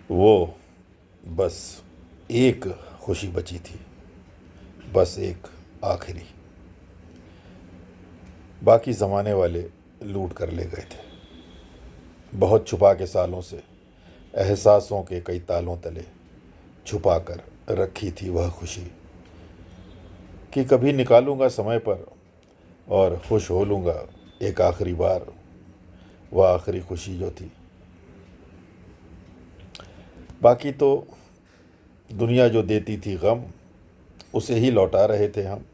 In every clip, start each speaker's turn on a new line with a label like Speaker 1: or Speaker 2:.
Speaker 1: वो बस एक खुशी बची थी, बस एक आखिरी। बाकी ज़माने वाले लूट कर ले गए थे। बहुत छुपा के सालों से एहसासों के कई तालों तले छुपा कर रखी थी वह खुशी कि कभी निकालूंगा समय पर और खुश हो लूँगा एक आखिरी बार। वह आखिरी खुशी जो थी, बाकी तो दुनिया जो देती थी गम, उसे ही लौटा रहे थे हम।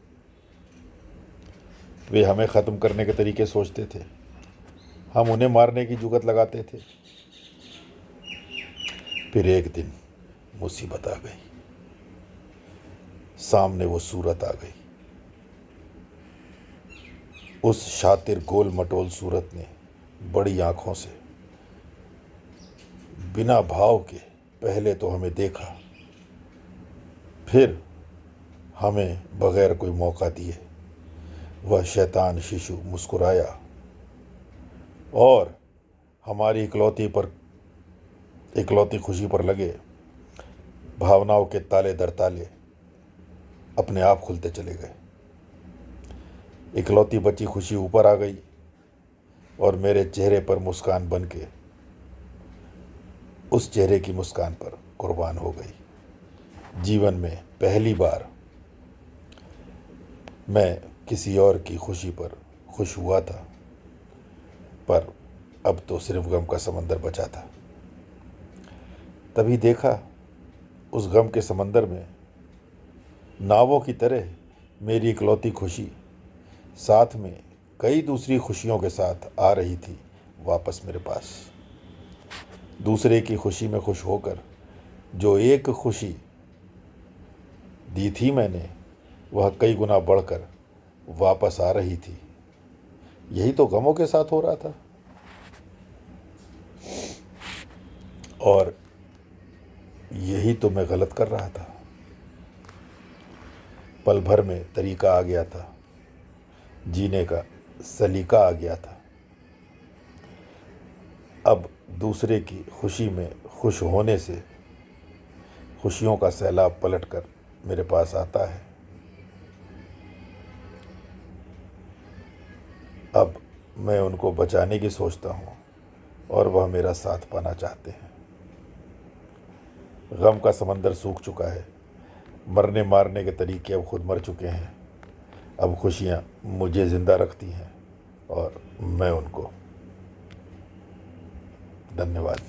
Speaker 1: वे हमें ख़त्म करने के तरीके सोचते थे, हम उन्हें मारने की जुगत लगाते थे। फिर एक दिन मुसीबत आ गई, सामने वो सूरत आ गई। उस शातिर गोल मटोल सूरत ने बड़ी आंखों से बिना भाव के पहले तो हमें देखा, फिर हमें बगैर कोई मौका दिए वह शैतान शिशु मुस्कुराया और हमारी इकलौती खुशी पर लगे भावनाओं के ताले दर ताले अपने आप खुलते चले गए। इकलौती बची खुशी ऊपर आ गई और मेरे चेहरे पर मुस्कान बन के उस चेहरे की मुस्कान पर कुर्बान हो गई। जीवन में पहली बार मैं किसी और की खुशी पर खुश हुआ था, पर अब तो सिर्फ गम का समंदर बचा था। तभी देखा उस गम के समंदर में नावों की तरह मेरी इकलौती खुशी साथ में कई दूसरी खुशियों के साथ आ रही थी वापस मेरे पास। दूसरे की खुशी में खुश होकर जो एक खुशी दी थी मैंने, वह कई गुना बढ़कर वापस आ रही थी। यही तो गमों के साथ हो रहा था। और यही तो मैं गलत कर रहा था। पल भर में तरीका आ गया था, जीने का सलीका आ गया था। अब दूसरे की खुशी में खुश होने से खुशियों का सैलाब पलट कर मेरे पास आता है। अब मैं उनको बचाने की सोचता हूँ और वह मेरा साथ पाना चाहते हैं। गम का समंदर सूख चुका है, मरने मारने के तरीके अब खुद मर चुके हैं। अब खुशियाँ मुझे ज़िंदा रखती हैं और मैं उनको। धन्यवाद।